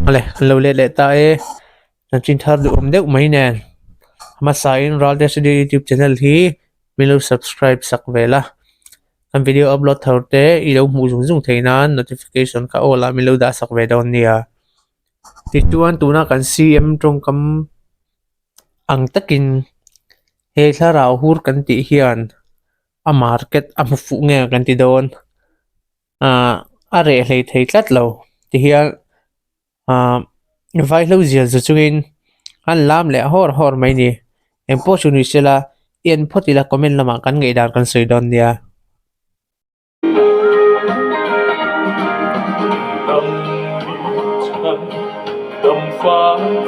ale lo le ta e nan chin thar du deuh mai nen ma sa in ral de cd youtube channel hi milu subscribe sak vela kan video upload thorte i lo mu zung theina notification ka ola milu da sak ve don nia ti tuan tuna kan cm trong kam ang takin he thlarau hur kan ti hian a market a fu nge kan ti don a re hlei thei tlat lo ti hian vai lo zial zu chungin an lam le hor mai ni empo chuni sela en photila comment lama kan ngei dar kan soi don nia đầm phá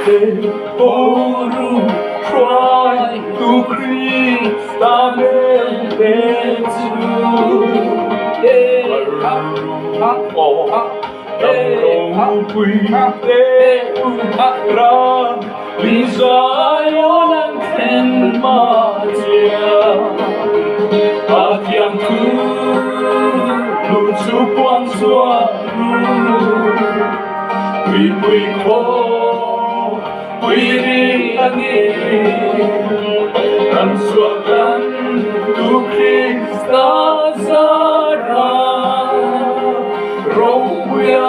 thế ru try to breathe ta bên bên chu đầm quy tế ra lý giải anh thêm mà chia ta thiam cứ lu chu quan xua quy khó quy đi anh ăn suốt ăn tu Krista ra râu bia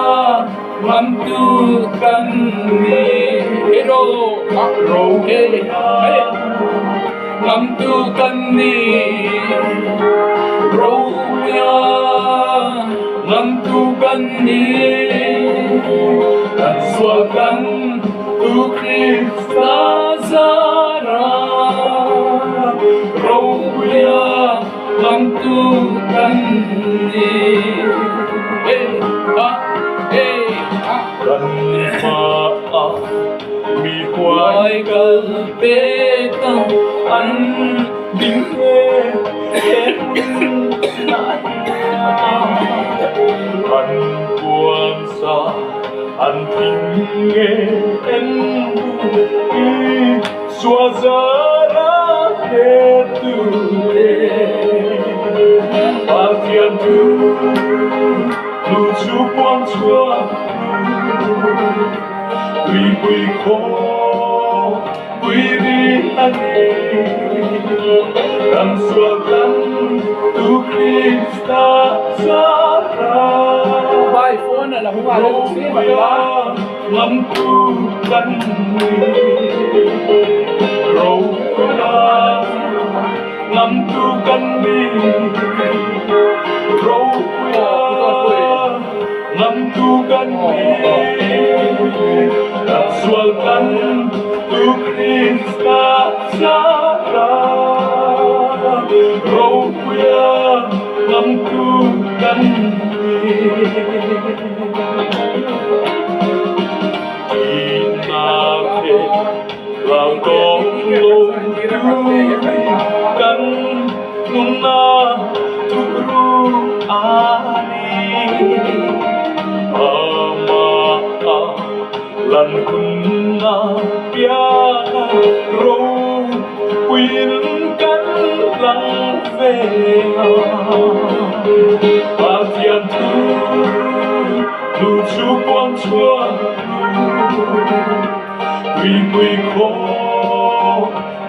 ngắm tu căn ni râu râu ngắm tu căn ni râu bia ngắm tu căn ni dan suakan tu Krista zara rouya lam tu kan ni kan ma mi huai kal pe ta an ding an buang sa an thinh nghe em đi xóa ra để tu lệ ba thiên tu lu chu quang chúa quy khó quy đi anh làm xóa gắn tu Krista ra phone là không phải là xí mà ba ngắm tu căn râu la ngắm tu căn đi râu ngắm tu căn đi đặt xuân căn tu Krista ra râu ngắm tu căn lao công lung căn nung na turu ani ama lan kunna pia ro quên căn lăng về ba thiên tu lu chu quang chúa quy khó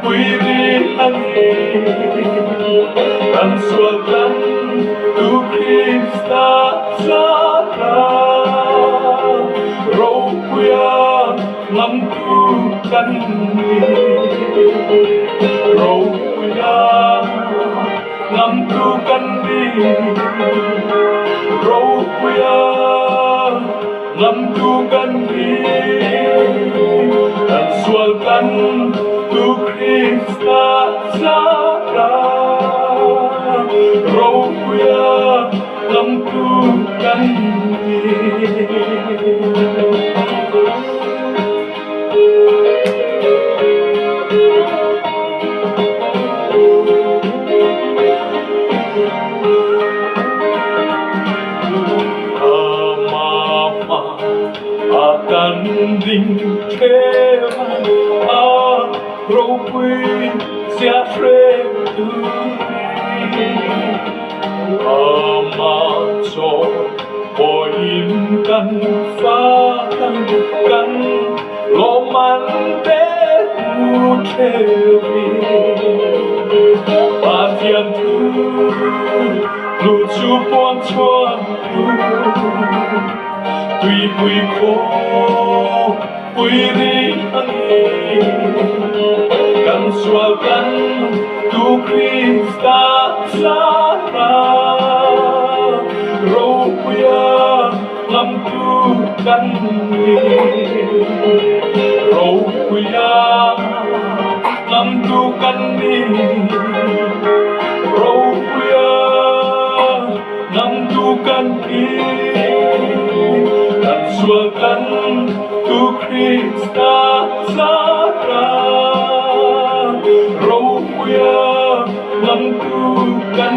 quy đi anh ăn suốt lắm tu Krista ra râu quia ngắm tu căn râu quia ngắm tu căn đi râu quia ngắm tu căn đi dan sualkan tu Krista zara rouya ngắm tu căn akan ding keman ropi sia tu amacho poin kan fa kan กันโลมันเตหูเควีปาเทียนทูลูจูปวนชวนตุยปุยโคปุยรีอันกันสวกันtu Krista sana Roya lam tu kan ni Roya lam tu kan ni Roya lam tu kan ni Dan suakan tu Krista sana Roya menentukan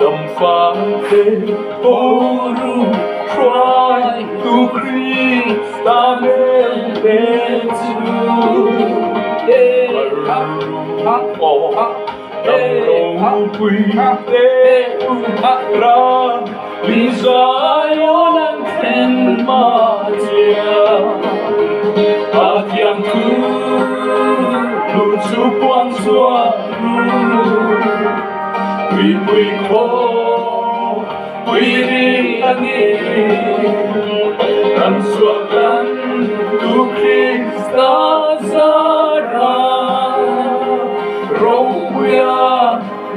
đầm phá thế ôru try to Christ amen betu đầm quy tế ra Lizayon ang tenmatia At yang ku lucu puan suaru Pui pui ko pui ri angin Dan suakan tu Krista zara Roya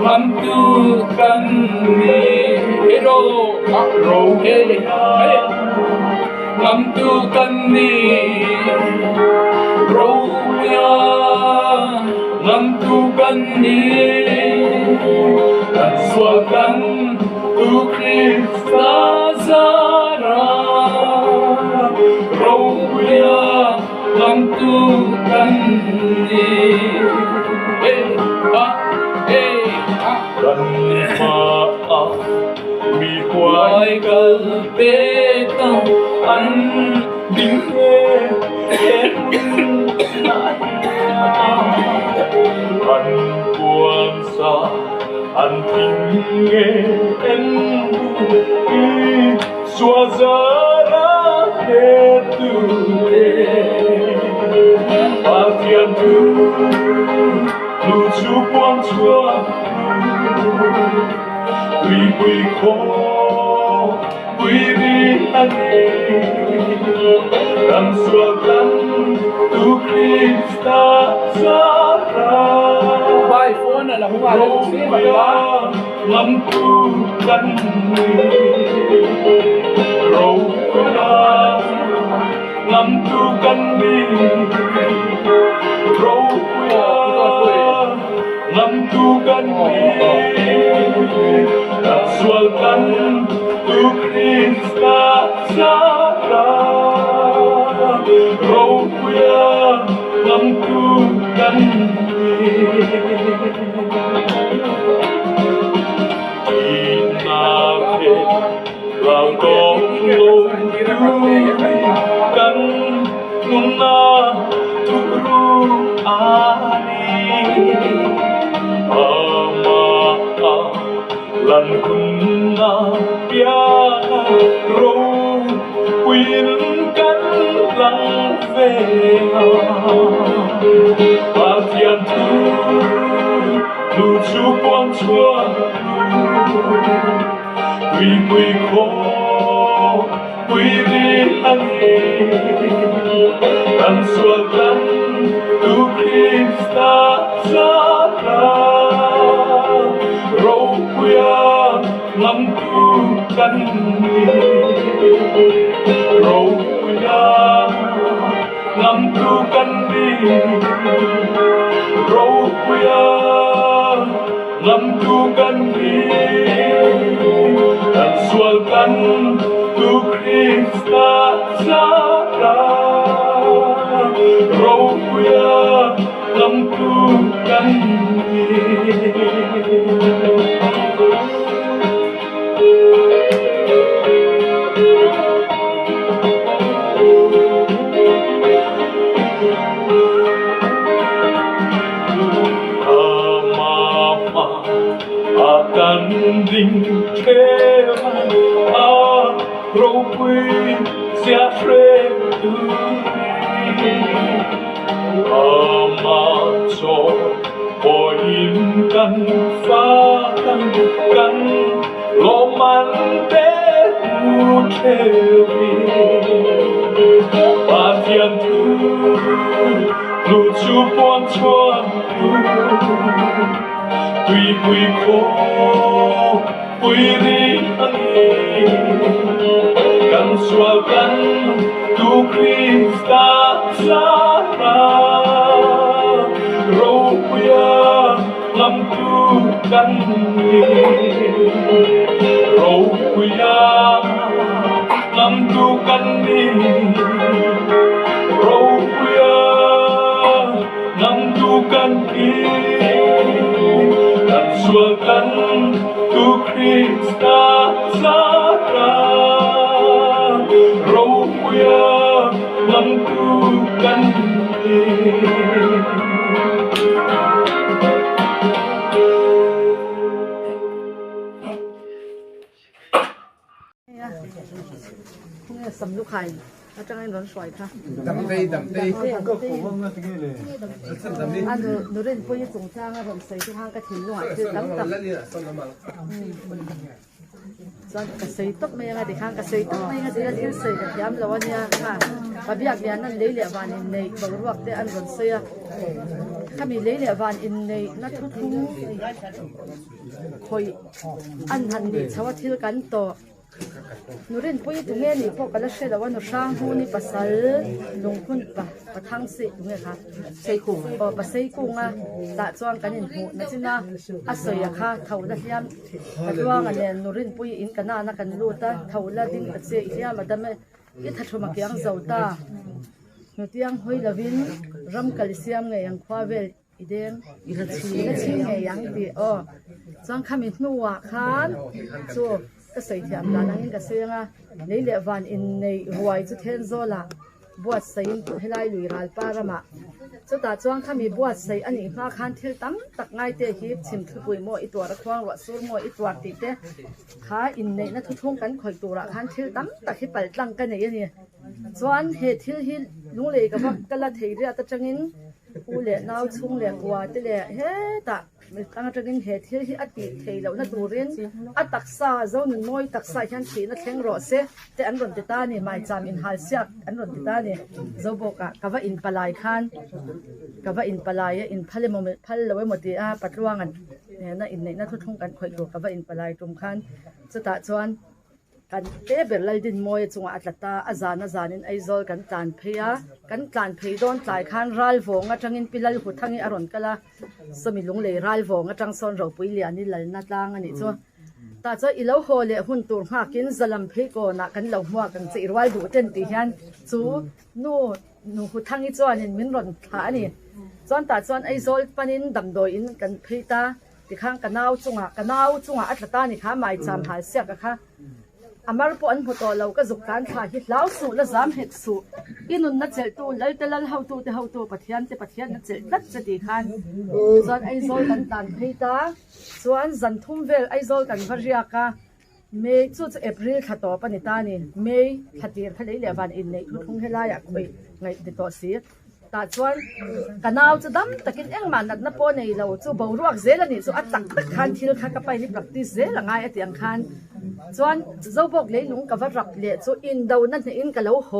mantukan ni Menentukan ni Roya menentukan ni Dan suakan tu Krista zara Roya menentukan ni Dan maaf mi hoài cơ bê tông anh bình hết anh buồn xa anh thinh nghe em vui xóa ra hết từ và thiên thư lu chú quang chúa Quy khô quy đi anh Dan suakan tu Krista zara iPhone là không phải là xí mà Roya menentukan ni Roya menentukan ni Roya menentukan ni Dan suakan tu Krista zara Roya menentukan ni Inapit lang kong lulukan Nung naturuani Lan kun na piana ro Quên cắn lăng về Và thiên thư Lu chú quang chúa Quy quy khô Quy đi anh Dan suakan tu Krista zara Roya menentukan ni Roya menentukan ni Roya menentukan ni Dan suakan tu Krista zara Roya menentukan ni กันดิ่งเทมันเราคุยเสียเทตุมาโจปอยกันฟ้ากันลมมันเตะเทวีปาเทียนทูลูจูปอนชวนตุยปุยโคปุยรีอันนี้กันสวากันตูคริสตาสาราเราพยลำตูกันนี้เราพยลำตูกันนี้เราพยลำตูกันนี้กันสวากันตูคริสตาสาราเราพยลำตูกันนี้ สำลูกไข่แล้วจะให้ร้อนสวยค่ะ đầm tâyอันหนูเล่นพวกนี้สงจ้างอะผมใส่ที่ห้างกระถิ่นหน่อยคือตั้งตับส่วนกระสีตกไม่ยังไงเด็กห้างกระสีตกไม่ยังไงเด็กที่ใส่กับย้ำแล้ววันนี้ค่ะปะเบียกเนี่ยนั่นเลยเหลี่ยวันอินในบางรวกแต่อันร้อนเสียถ้ามีเลยเหลี่ยวันอินในนัททุกคอยอันหันนี่ชาวที่กันต่อหนูเรียนปุ้ยตรงนี้นี่พวกกันแล้วเชื่อว่าหนูสร้างหูนี่ภาษาลงทุนปะทั้งสิตรงนี้ค่ะใส่กุ้งภาษากุ้งอ่ะตะจวนกันเห็นหูนั่นสินะอาศัยค่ะเท่าละที่ยามปัจจุบันเนี่ยหนูเรียนปุ้ยอินกันน่ะกันรู้ตาเท่าละดิ้งอาศัยที่ยามมาดามอีทัชมาเกี่ยงเจ้าตาหนูเตียงห้อยละวินรำกัลเซียมไงยังคว้าเวลอีเดงอีละชีไงยังดีจวนขมิ้นนัวขันชัวก็ใส่ที่อันนั้นก็เสียงอ่ะในเลวันอินในรวยจุดเทนโซล่ะบวชใส่ให้ไล่ลุยรัลปาระมาจุดตาจวงถ้ามีบวชใส่อันนี้มาคันเที่ยวตั้มตักง่ายเตะฮิบชิมทุกุยโมอีตัวระควงวัดสูงโมอีตัวติดเตะขาอินในนั่นทุกทุ่งกันคอยตัวละคันเที่ยวตั้มตักให้ปัดตั้งกันอย่างนี้จวนเหตุที่ฮิลุงเลยกับว่ากันละเทียร์ตะจังอินอูเล่น้าวชุ่งเล่กว่าเตะเล่เฮ้ตะตั้งจังอินเหตุที่อัดติเทียแล้วนั่นตัวเรียนอัดตักซาเจ้าหนึ่งน้อยตักซาฉันขีนั่นแข็งรอเสแต่อันรอนติตานี่ไม่จำอินหายเสียอันรอนติตานี่เจ้าบอกกับว่าอินปลายคันกับว่าอินปลายอินพัลโมเมพัลเอาไว้หมดที่ปัดร่วงกันเนี่ยนั่นอินในนั่นทุ่งกันคอยดูกับว่าอินปลายตรงคันจะตัดชวนกันเตะเบลล์ดินมวยจงอัตตาอาจารย์ไอโซลกันตานเพยกันตานเพยโดนจ่ายคันรัลฟงอ่ะจังอินพิลล์หุ่นทั้งอินอารอนกันละสมิลงเลยรัลฟงอ่ะจังซอนเราปุยเลียนี่เลยนัดล่างอันนี้จ้ะแต่จ้ะอีเหล่าโฮเล่หุ่นตัวหากินสลัมเพยก็นักกันเหล่าหัวกันจีรวัลดูเต็นตีฮันจูนู่หุ่นทั้งอีจ้ะนี่มินรอนขานี่จ้ะแต่จ้ะไอโซลปันินดำโดยอินกันเพยตาที่ข้างกันเอาจงอ่ะอัตตานี่ข้าไม่จำหายเสียกันค่ะอามาร์ปอนพอตัวเราก็จุกการถ่ายฮิตแล้วสูและจามเห็ดสูอินุนนัดเจลตูเลยแต่ละเฮาตูปะเทียนนัดเจลนัดจะดีขันส่วนไอโซลกันตันพิตาส่วนจันทุ่มเวลไอโซลกันวาริอาคาเมย์จุดเอพริลขัดต่อปนิตานี่เมย์ขัดเดียร์ทะเลเหลียวันอินในทุ่งเฮลายคุยไงติดต่อสีตาชวนกันเอาจะดำตะกินเอ็งมันนัดนับปนในเราจูบ่าวรวกเซลนี่จูอัดตักขันที่เราขัดกับไปนี่ปรับที่เซลง่ายเตียงขันจวนเจ้าบอกเลยลุงกับว่ารักเละจูอินดาวนั่นอินกับเราโห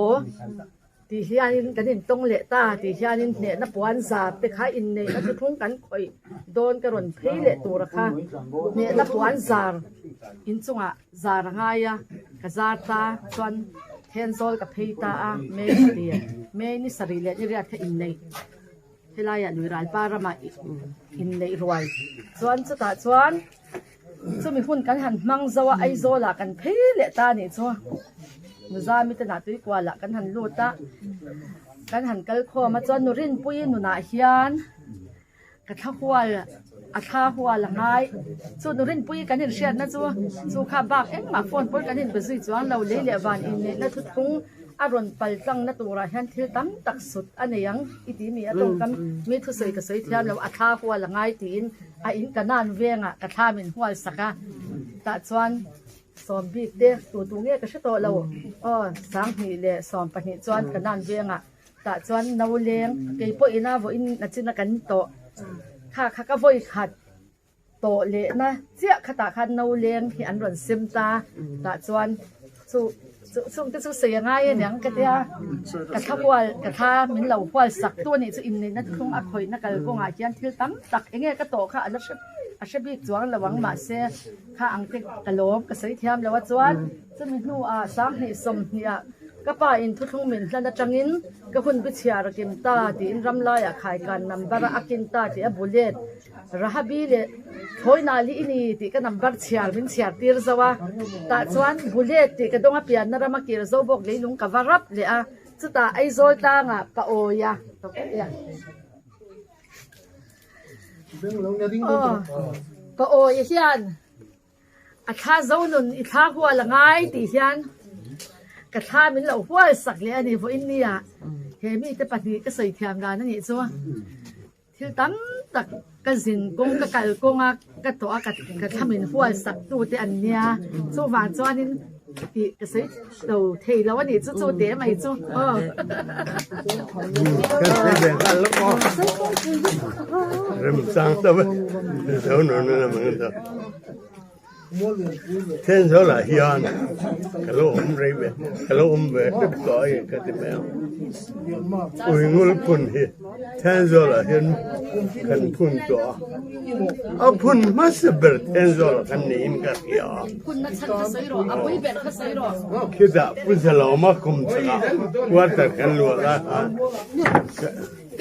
ที่เฮียนินกันอินตรงเละตาที่เฮียนินเนี่ยนับวันซาไปขายอินเนี่ยนับทุ่งกันคอยโดนกระรนเพลเละตัวราคาเนี่ยนับวันซาอินจงอ่ะซาง่ายอ่ะกับซาตาจวนเฮนโซลกับเพยตาเมย์เดียเมย์นี่สรีเละนี่เรียกอินเนี่ยเฮลายะลุยรัลปารามาอินเนี่ยรวยจวนสุดท้ายจวนจะมีหุ่นกันหันมังจะว่าไอโซล่ะกันเพลเละตาเนี่ยชัวนุจามิตรนาตุยกว่าละกันหันลูตากันหันกัลคอมาจวนนุรินปุยนุนาเฮียนกระทหัวอาท่าหัวละง่ายส่วนนุรินปุยกันเห็นเชียนนะชัวข้าบักเอ็งมาฟอนปุยกันเห็นไปซื้อจวนเราเลี้ยวันอินเนี่ยแล้วทุกทุ่ง อารมณ์ปัลตังนัตัวเห็นที่ตั้มตักสุดอันนี้ยังอีทีมีตรงกันมีทุสอยก็สอยเทียมแล้วอาท่าหัวละไงตีนอินกันนั่นเวียงกระท่ามินหัวสักแต่ส่วนสอมบีเตะตัวเงี้ยก็ใช่ตัวเราสังหีเลยสอมปนิส่วนกันนั่นเวียงแต่ส่วนนาวเลี้ยงเกี่ยพวกอินาพวกอินนัดจินกันโตข้าก็พวกขัดโตเลยนะเจ้าขตาขัดนาวเลี้ยงที่อันรอนซิมตาแต่ส่วนส่งจะสู้เสียง่ายอย่างกระเดียกระทำว่ากระทำเหมือนเราว่าสักตัวนี้จะอิ่มเลยนะทุกอักหอยนักการก็งานยันที่ตั้มตักเองก็โตค่ะแล้วอาชีพจวงระวังมาเสียข้าอังเทกระโหลกกระใสเทียมแล้วว่าจวนจะมีนู่สังเหตุสมเนี่ยก็ป่าอินทุกทุ่งมินแล้วจังอินก็คุณพิชยาระกิมตาที่อินรำลายขายกันนำบาระอากินตาที่บุเลตรหับีเลถอยนาลีนี่ที่ก็นำบาร์เชียร์มินเชียร์ตีร์ซาวะแต่ส่วนบุเลตที่ก็ต้องเปลี่ยนนรามากีร์ซาวบอกเลยลุงกับวารับเลยสุดท้ายไอโซตางปะโอยาปะโอยเฮียนอาคาโซนุนอีท่าหัวละไงตีเฮียนกระทามินเราหัวสักเลยอันนี้พวกอินเนี่ยเฮมีแต่ปฏิก็ใส่เทียมกันนั่นนี่ซัวที่ตั้มตักกระสินกงกระไก่กงกระตัวกระทามินหัวสักตัวแต่อันเนี้ยซัวหวานซัวนี่ที่กระใส่ตัวเทแล้ววันนี้จู่เดี๋ยวไม่จู่กันเสียกันแล้วก็เริ่มสร้างตัวเท่านั้นนะมึงเถอะเช่นโซล่าฮิอันกะโลเรเบกะโลเบตบก้อยกะติแมวอุ้ยงูพุ่นเฮเช่นโซล่าฮิอันกันพุ่นตัวเอาพุ่นมาสเบิดเช่นโซล่ากันนี่อินกับยาคุณนักชันก็ใส่รอเอาไว้แบบก็ใส่รอคิดว่าพุ่นจะลองมาคุมสกาว่าแต่กันลัวละ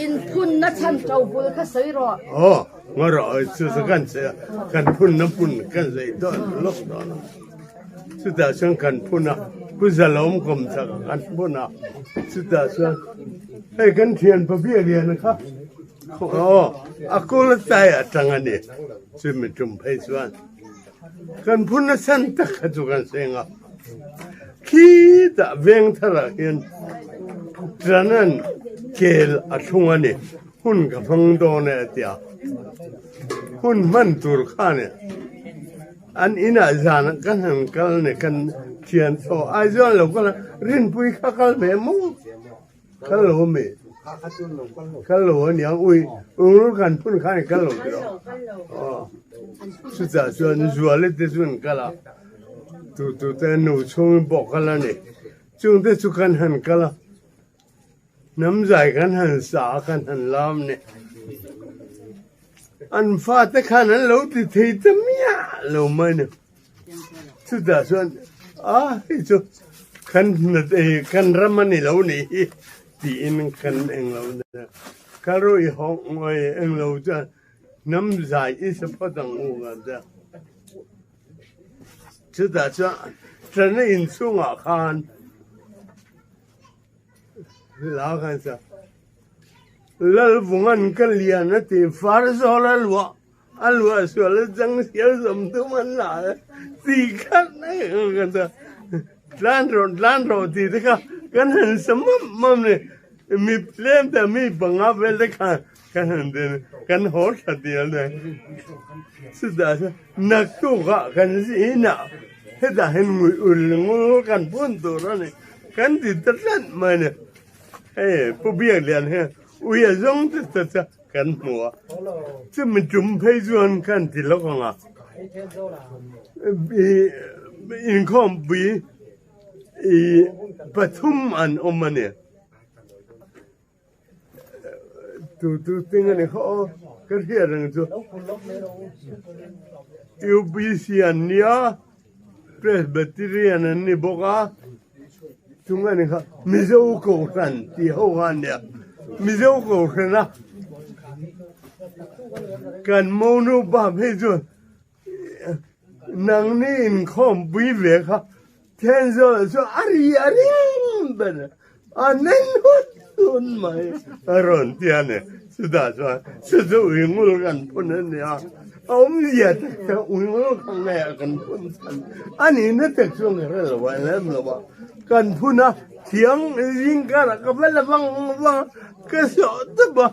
อินพุ่นนักชันเจ้าบุญก็ใส่รองรอสุดกันเสียกันพุ่นน้ำพุ่นกันใจตอนล็อกตอนสุดท้ายฉันกันพุ่นนะพุ่นจะล้มกลมสักกันพุ่นนะสุดท้ายฉันให้กันเทียนพระเบี้ยเรียนนะครับอากูละใจจังอันนี้จะไม่จุ่มไปส่วนกันพุ่นนะฉันตะขัดกันเสียงคิดเวียงทะเลเห็นจากนั้นเกลอัดทุ่งอันนี้หุ่นกับพังโดนเนี่ยเดียวหุ่นมันตุรขาเนี่ยอันอินาจานกันหันกันเนี่ยกันเทียนโซไอจอนเราก็รินปุยข้ากันเบมุกันโลเมกันโลเนี่ยอุ้ยรู้กันพุ่นข้าเนี่ยกันโลเดียวสุดท้ายส่วนจัวเล็ดส่วนกันละตัวแต่หนูชงบอกกันละเนี่ยจงแต่สุกันหันกันละน้ำใจกันหันสากันหันลามเนี่ยอันฟ้าแต่ขนาดเราติดที่จะมีอะไรไม่เนี่ยสุดท้ายส่วนจุกันนั่นกันรำมันนี่เรานี่ที่อินกันเองเราเนี่ยการรู้อีห้องไว้เองเราจะน้ำใจอีสปอตังอูกันจ้ะสุดท้ายส่วนฉันอินสุงอาคารลากันซะแล้วพวกนั้นกันเลียนนะที่ฟาร์ซอลอัลวะส่วนจังเสียสมทุมันหลายสี่กันนะกันซะล้านโรตีที่กันเห็นสมมั่มเนี่ยมีเพลงแต่มีบังคับเวลกันเห็นเดินกันโหดสัตย์เลยสุดท้ายนักตู้กันสินะเห็นแต่เห็นงูกันพุ่นตัวนั่นกันติดตันมาเนี่ยผู้เบี้ยเรียนเนี่ยอุ้ยจงจะกันหัวจะมันจุ่มไปจวนกันที่ละของอินคอมบีปฐุมอันอมเนี่ยตัวติงเนี่ยเขาก็เรียนตัวยูบีซีอันเนี่ยเพรสเบติเรียนนี่บอกว่าทุกอย่างนี่ครับมิเจ้าโกรันที่เขาวันเนี่ยมิเจ้าโกรันนะการมโนบาปให้จนนางนี่อินคอมบีเวค่ะเทนโซอารีเป็นอันนั้นหุ่นไม่อารมณ์ที่อันเนี่ยสุดาสุดอิงุลกันพุ่นเนี่ย อย่าจะอุ้ยมันข้างในกันพุ่นสันอันนี้นั่นแต่ช่วงนั้นเราว่าแล้วเราว่ากันพุ่นนะเสียงยิงกันก็ไม่ละบังก็สอดบ่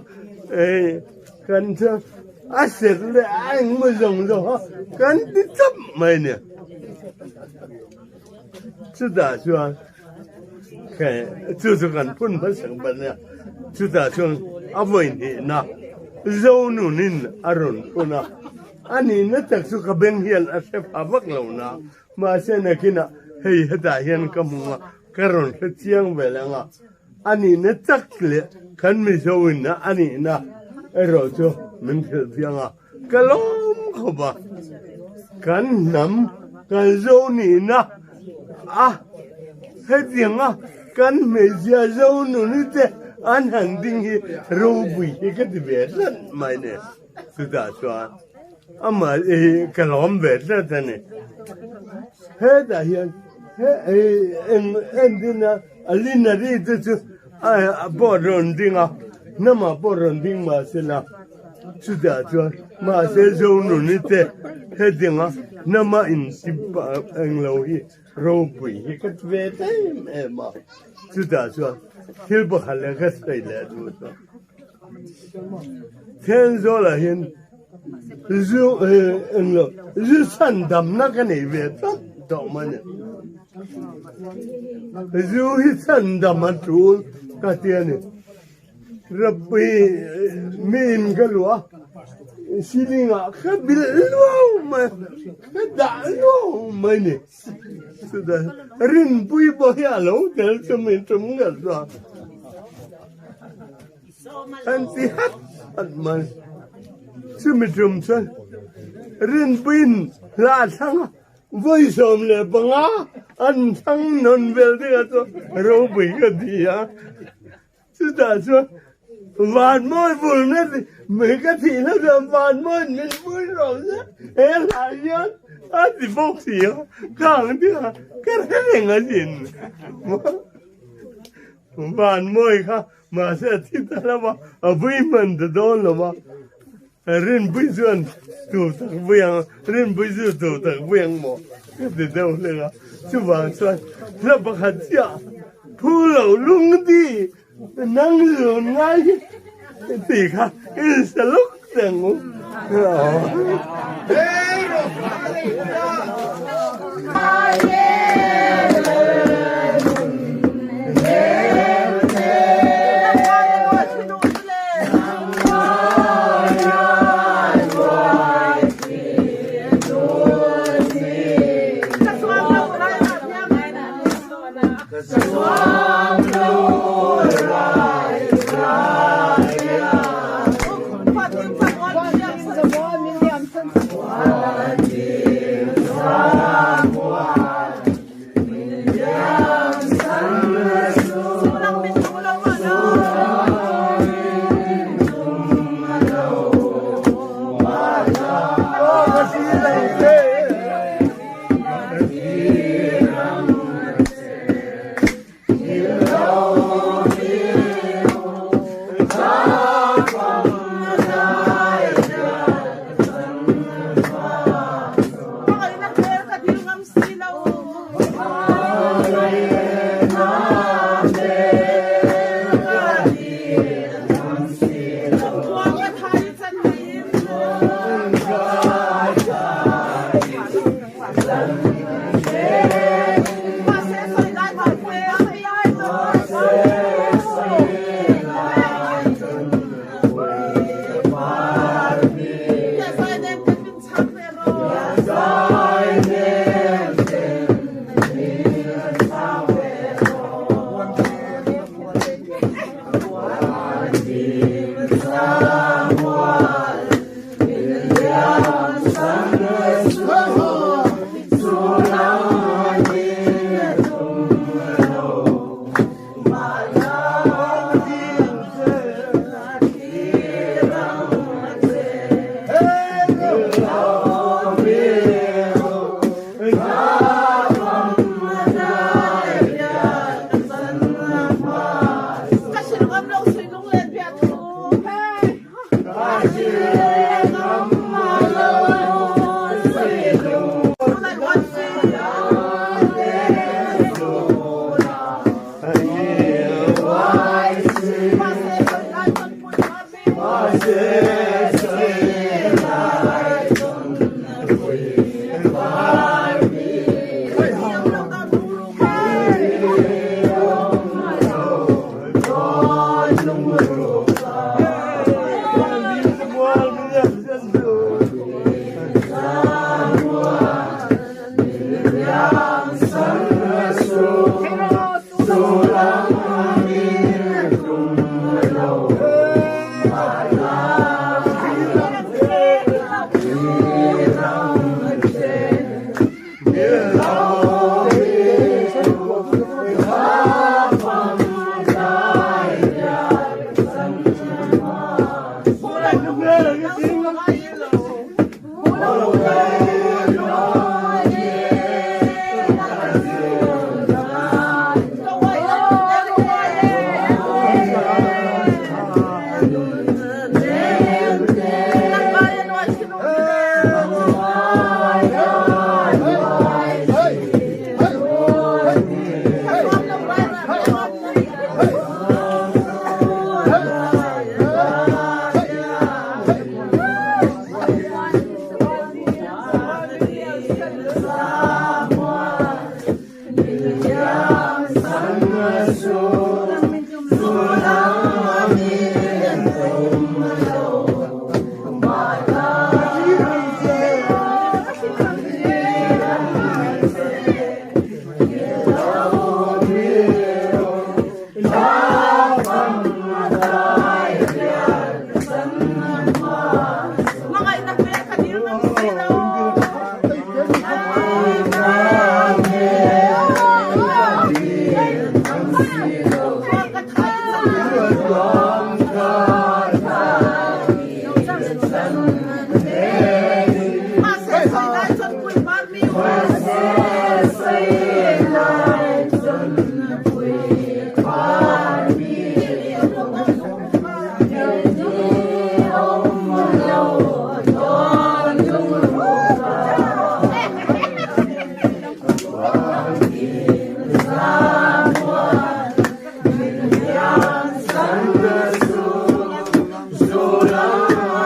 กันเถอะอาเสร็จเลยไอ้ไม่ส่งเลยกันติดจับไม่เนี่ยสุดาช่วงแค่就是กันพุ่นภาษาบันเนี่ยสุดาช่วงเอาไว้นี่นะเจ้าหนูนินอรุณพุ่นนะอันนี้นั่นแต่สุขเบงเฮียนอาเสพอาบักเหล่านะมาเส้นกินะเฮ้ยเหตุเฮียนกำมังกระรอนเชียงเวลังอันนี้นั่นจักเลยขันไม่ชวินนะอันนี้นะเราจะมันเสียงกะล้มเข้าไปกันนำกันเจ้านี่นะเฮียงกันไม่เสียเจ้าหนูนี่แต่อันหันดิ้งรูบุยก็จะเบียดนั่นไม่เนี่ยสุดาชัวอามากะล้มเบียดนั่นแต่เนี่ยเฮ้ยแต่เฮียนเอ็นดินะอลินารีตัวปอรอนดิ้งน้ำมาปอรอนดิ้งมาเสละสุดาชัวมาเสียเจ้าหนูนี่แต่เฮ็ดดิ้งน้ำมาอินสิบเอ็งเราฮีรูบุยก็จะเบียดมาสุดาชัวเที่ยวบ้านเล็กใส่แล้วดูสิเที่ยวละเห็นจูเราจูสันดำนักกันเวทต่อมาเนี่ยจูฮิสันดำมาทูลกัตยานี่รับไปมีนกันวะสิลิงะขับบิลลัวมาขับด่าลัวมาเนี่ยสุดารินปุยบ่อยาลูเดลสมิทมุงัดซะอันที่ฮัดอันมันสมิทมุซันรินปินลาทังวัยสมเลปังอันทังนนเวลที่ก็ตัวรูปก็ดีสุดาชัววานมอยบุญนั่นเหมือนกับที่เราทำวานมอยนี่บุญเราเนี่ยหลายอย่าง Ati boxia, kang dia, kereng ajin. Ban moi ka, masa tita lama, abui man don lama. Rin buizuan tu tak buyang, rin buizu tu tak buyang mo. Di daw lenga, subang suan, labakat siya. Pulau lung di, nang zun ngay. Di ka, isaluk tengo. Hello. Zola